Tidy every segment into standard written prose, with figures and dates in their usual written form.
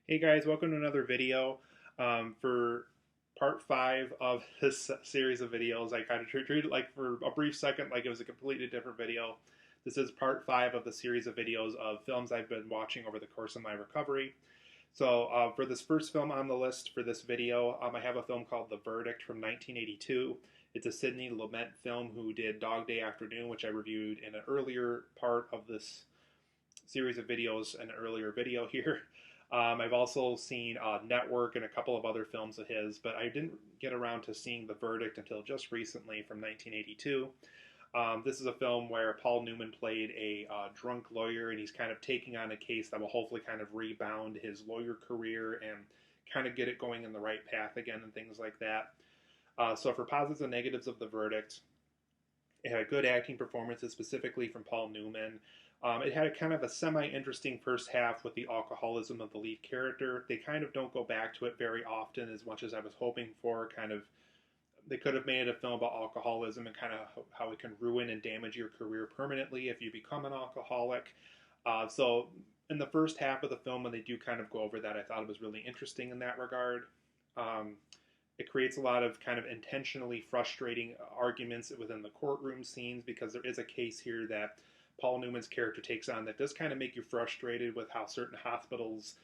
Hey guys, welcome to another video. For part 5 of this series of videos, I kind of treated it like for a brief second like it was a completely different video. This is part 5 of the series of videos of films I've been watching over the course of my recovery. So for this first film on the list for this video, I have a film called The Verdict from 1982. It's a Sidney Lumet film who did Dog Day Afternoon, which I reviewed in an earlier part of this series of videos, an earlier video here. I've also seen Network and a couple of other films of his, but I didn't get around to seeing The Verdict until just recently from 1982. This is a film where Paul Newman played a drunk lawyer, and he's kind of taking on a case that will hopefully kind of rebound his lawyer career and kind of get it going in the right path again and things like that. So for positives and negatives of The Verdict, it had good acting performances, specifically from Paul Newman. It had a kind of a semi-interesting first half with the alcoholism of the lead character. They kind of don't go back to it very often as much as I was hoping for. They could have made a film about alcoholism and kind of how it can ruin and damage your career permanently if you become an alcoholic. So in the first half of the film, when they do kind of go over that, I thought it was really interesting in that regard. Um, it creates a lot of kind of intentionally frustrating arguments within the courtroom scenes because there is a case here that Paul Newman's character takes on that does kind of make you frustrated with how certain hospitals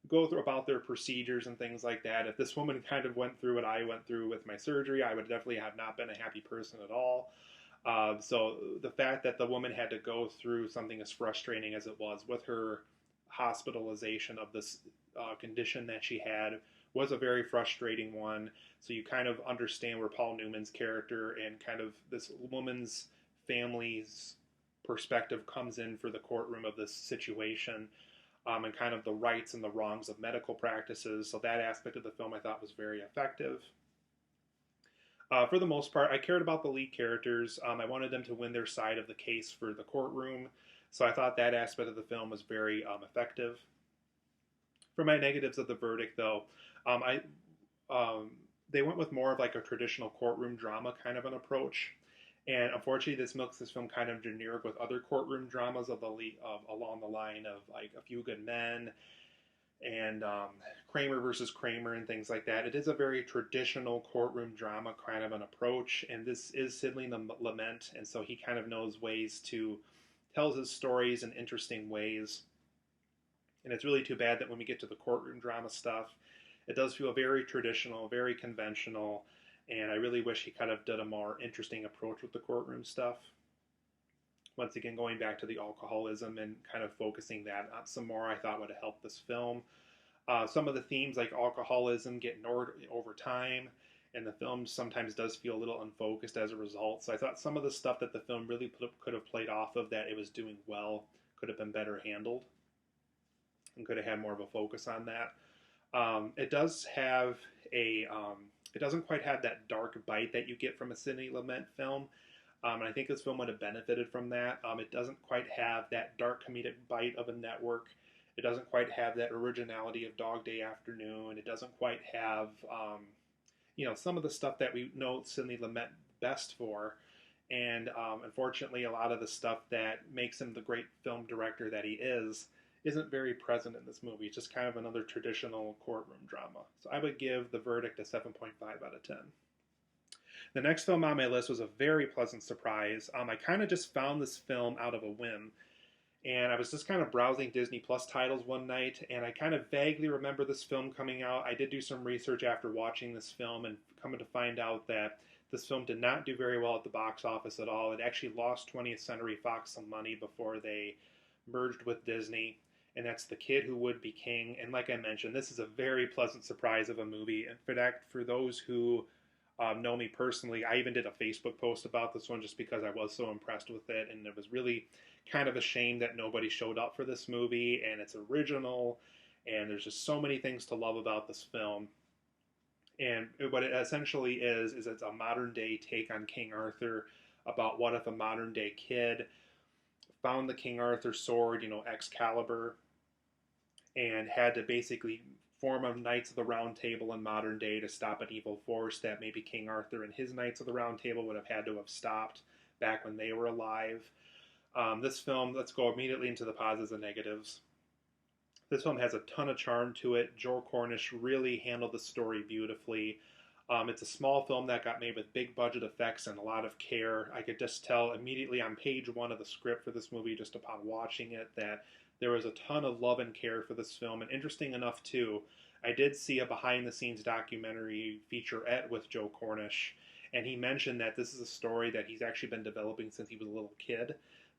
go through about their procedures and things like that. If this woman kind of went through what I went through with my surgery, I would definitely have not been a happy person at all. So the fact that the woman had to go through something as frustrating as it was with her hospitalization of this condition that she had was a very frustrating one. So you kind of understand where Paul Newman's character and kind of this woman's family's perspective comes in for the courtroom of this situation, and kind of the rights and the wrongs of medical practices. So that aspect of the film I thought was very effective. For the most part, I cared about the lead characters. I wanted them to win their side of the case for the courtroom. So I thought that aspect of the film was very effective. For my negatives of The Verdict, though, I they went with more of like a traditional courtroom drama kind of an approach. And unfortunately, this makes this film kind of generic with other courtroom dramas of along the line of like A Few Good Men and Kramer versus Kramer and things like that. It is a very traditional courtroom drama kind of an approach, and this is Sidney Lumet, and so he kind of knows ways to tell his stories in interesting ways. And it's really too bad that when we get to the courtroom drama stuff, it does feel very traditional, very conventional, and I really wish he kind of did a more interesting approach with the courtroom stuff. Once again, going back to the alcoholism and kind of focusing that on some more, I thought would have helped this film. Some of the themes like alcoholism get ignored over time, and the film sometimes does feel a little unfocused as a result. So I thought some of the stuff that the film really could have played off of that it was doing well could have been better handled and could have had more of a focus on that. It does have it doesn't quite have that dark bite that you get from a Sidney Lumet film. And I think this film would have benefited from that. It doesn't quite have that dark comedic bite of a Network. It doesn't quite have that originality of Dog Day Afternoon. It doesn't quite have, some of the stuff that we know Sidney Lumet best for. And unfortunately, a lot of the stuff that makes him the great film director that he is isn't very present in this movie. It's just kind of another traditional courtroom drama. So I would give The Verdict a 7.5 out of 10. The next film on my list was a very pleasant surprise. I kind of just found this film out of a whim. And I was just kind of browsing Disney Plus titles one night, and I kind of vaguely remember this film coming out. I did do some research after watching this film and coming to find out that this film did not do very well at the box office at all. It actually lost 20th Century Fox some money before they merged with Disney, and that's The Kid Who Would Be King. And like I mentioned, this is a very pleasant surprise of a movie. In fact, for those who know me personally, I even did a Facebook post about this one just because I was so impressed with it, and it was really kind of a shame that nobody showed up for this movie, and it's original, and there's just so many things to love about this film. And what it essentially is it's a modern day take on King Arthur about what if a modern day kid found the King Arthur sword, Excalibur, and had to basically form a Knights of the Round Table in modern day to stop an evil force that maybe King Arthur and his Knights of the Round Table would have had to have stopped back when they were alive. This film, let's go immediately into the positives and negatives. This film has a ton of charm to it. Joe Cornish really handled the story beautifully. It's a small film that got made with big budget effects and a lot of care. I could just tell immediately on page one of the script for this movie, just upon watching it, that there was a ton of love and care for this film. And interesting enough, too, I did see a behind the scenes documentary featurette with Joe Cornish, and he mentioned that this is a story that he's actually been developing since he was a little kid.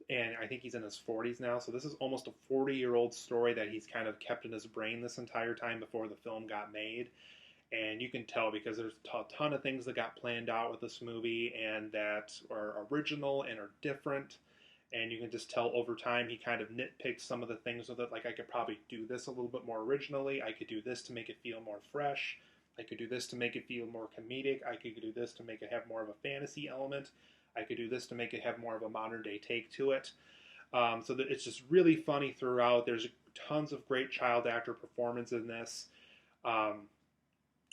And I think he's in his 40s now, so this is almost a 40-year-old story that he's kind of kept in his brain this entire time before the film got made. And you can tell because there's a ton of things that got planned out with this movie and that are original and are different. And you can just tell over time he kind of nitpicks some of the things with it. Like, I could probably do this a little bit more originally. I could do this to make it feel more fresh. I could do this to make it feel more comedic. I could do this to make it have more of a fantasy element. I could do this to make it have more of a modern day take to it. So that it's just really funny throughout. There's tons of great child actor performance in this.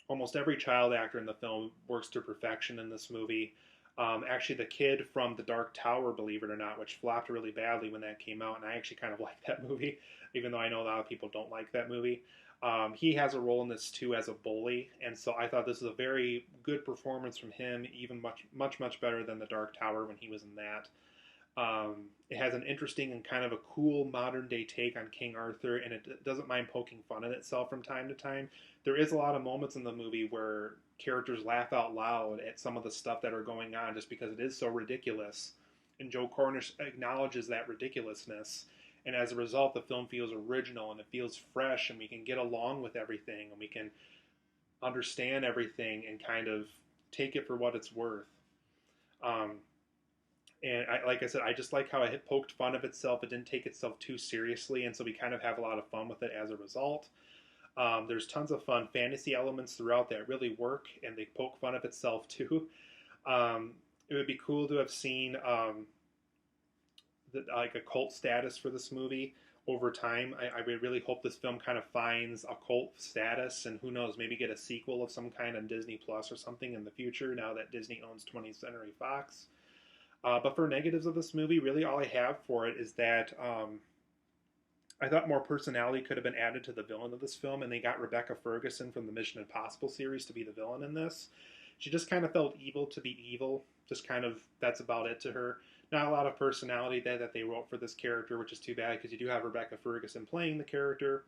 Almost every child actor in the film works to perfection in this movie. Actually, the kid from The Dark Tower, believe it or not, which flopped really badly when that came out, and I actually kind of like that movie, even though I know a lot of people don't like that movie. He has a role in this too as a bully, and so I thought this was a very good performance from him, even much better than The Dark Tower when he was in that. It has an interesting and kind of a cool modern day take on King Arthur, and it doesn't mind poking fun at itself from time to time. There is a lot of moments in the movie where characters laugh out loud at some of the stuff that are going on just because it is so ridiculous. And Joe Cornish acknowledges that ridiculousness. And as a result, the film feels original and it feels fresh, and we can get along with everything and we can understand everything and kind of take it for what it's worth. And like I said, I just like how it poked fun of itself. It didn't take itself too seriously, and so we kind of have a lot of fun with it as a result. There's tons of fun fantasy elements throughout that really work, and they poke fun of itself too. It would be cool to have seen like a cult status for this movie over time. I really hope this film kind of finds a cult status, and who knows, maybe get a sequel of some kind on Disney Plus or something in the future now that Disney owns 20th Century Fox. But for negatives of this movie, really all I have for it is that I thought more personality could have been added to the villain of this film, and they got Rebecca Ferguson from the Mission Impossible series to be the villain in this. She just kind of felt evil to be evil. Just kind of, that's about it to her. Not a lot of personality there that they wrote for this character, which is too bad because you do have Rebecca Ferguson playing the character.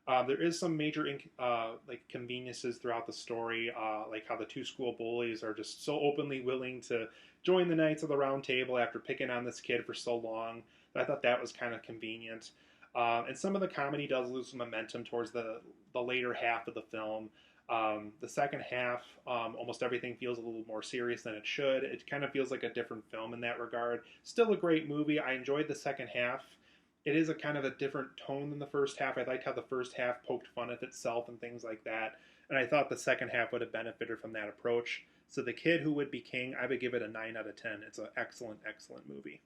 There is some major like conveniences throughout the story, like how the two school bullies are just so openly willing to join the Knights of the Round Table after picking on this kid for so long. I thought that was kind of convenient. And some of the comedy does lose some momentum towards the later half of the film. The second half, almost everything feels a little more serious than it should. It kind of feels like a different film in that regard. Still a great movie. I enjoyed the second half. It is a kind of a different tone than the first half. I liked how the first half poked fun at itself and things like that. And I thought the second half would have benefited from that approach. So The Kid Who Would Be King, I would give it a 9 out of 10. It's an excellent, excellent movie.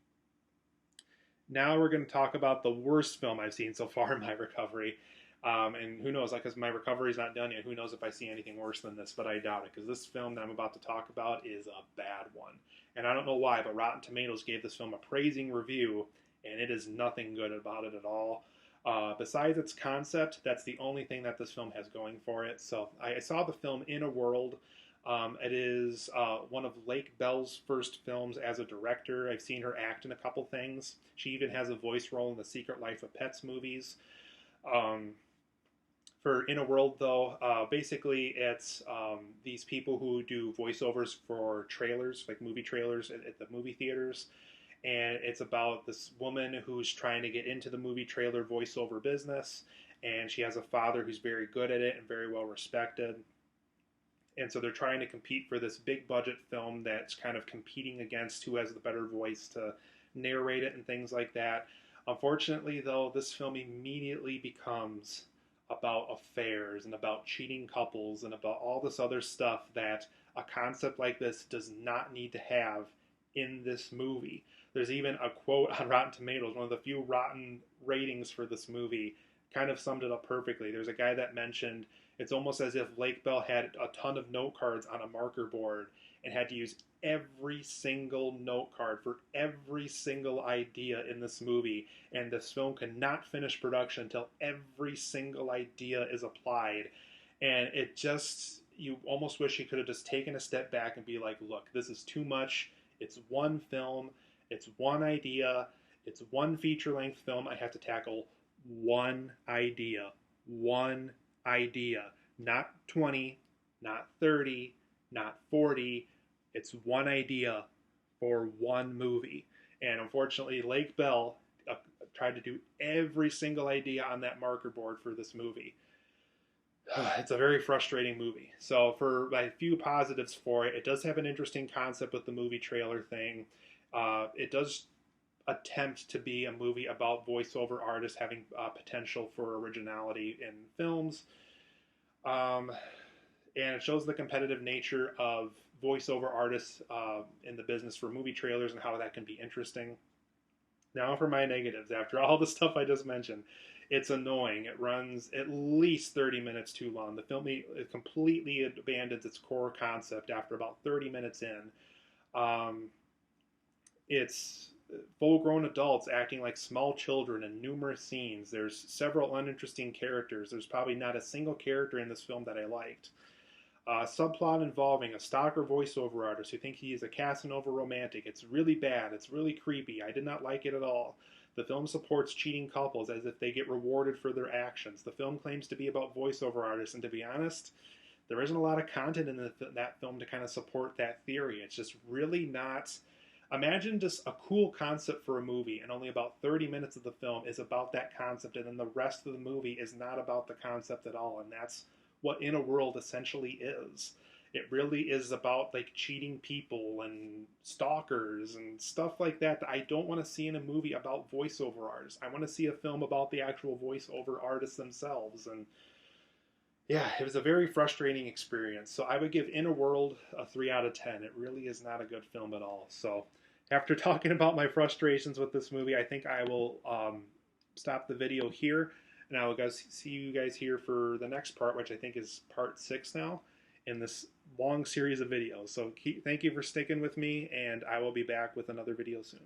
Now we're going to talk about the worst film I've seen so far in my recovery. And who knows, because my recovery's not done yet, who knows if I see anything worse than this, but I doubt it, because this film that I'm about to talk about is a bad one. And I don't know why, but Rotten Tomatoes gave this film a praising review, and it is nothing good about it at all. Besides its concept, that's the only thing that this film has going for it. So I saw the film In a World. It is one of Lake Bell's first films as a director. I've seen her act in a couple things. She even has a voice role in the Secret Life of Pets movies. For In a World, though, basically it's these people who do voiceovers for trailers, like movie trailers at the movie theaters. And it's about this woman who's trying to get into the movie trailer voiceover business. And she has a father who's very good at it and very well respected. And so they're trying to compete for this big budget film that's kind of competing against who has the better voice to narrate it and things like that. Unfortunately, though, this film immediately becomes about affairs and about cheating couples and about all this other stuff that a concept like this does not need to have in this movie. There's even a quote on Rotten Tomatoes, one of the few rotten ratings for this movie, kind of summed it up perfectly. There's a guy that mentioned it's almost as if Lake Bell had a ton of note cards on a marker board, and had to use every single note card for every single idea in this movie, and this film cannot finish production until every single idea is applied. And it just, you almost wish he could have just taken a step back and be like, look, this is too much. It's one film, it's one idea, it's one feature-length film. I have to tackle one idea, not 20, not 30, not 40. It's one idea for one movie. And unfortunately, Lake Bell tried to do every single idea on that marker board for this movie. It's a very frustrating movie. So for my few positives for it, it does have an interesting concept with the movie trailer thing. It does attempt to be a movie about voiceover artists having potential for originality in films. And it shows the competitive nature of voiceover artists in the business for movie trailers and how that can be interesting. Now for my negatives. After all the stuff I just mentioned, it's annoying. It runs at least 30 minutes too long. The film completely abandons its core concept after about 30 minutes in. It's full-grown adults acting like small children in numerous scenes. There's several uninteresting characters. There's probably not a single character in this film that I liked. Subplot involving a stalker voiceover artist who thinks he is a Casanova romantic. It's really bad. It's really creepy. I did not like it at all. The film supports cheating couples as if they get rewarded for their actions. The film claims to be about voiceover artists, and to be honest, there isn't a lot of content in that film to kind of support that theory. It's just really not... Imagine just a cool concept for a movie, and only about 30 minutes of the film is about that concept, and then the rest of the movie is not about the concept at all, and that's what In a World essentially is. It really is about like cheating people and stalkers and stuff like that that I don't want to see in a movie about voiceover artists. I want to see a film about the actual voiceover artists themselves. And yeah, it was a very frustrating experience. So I would give In a World a 3 out of 10. It really is not a good film at all. So after talking about my frustrations with this movie, I think I will stop the video here. And I will see you guys here for the next part, which I think is part 6 now in this long series of videos. So thank you for sticking with me, and I will be back with another video soon.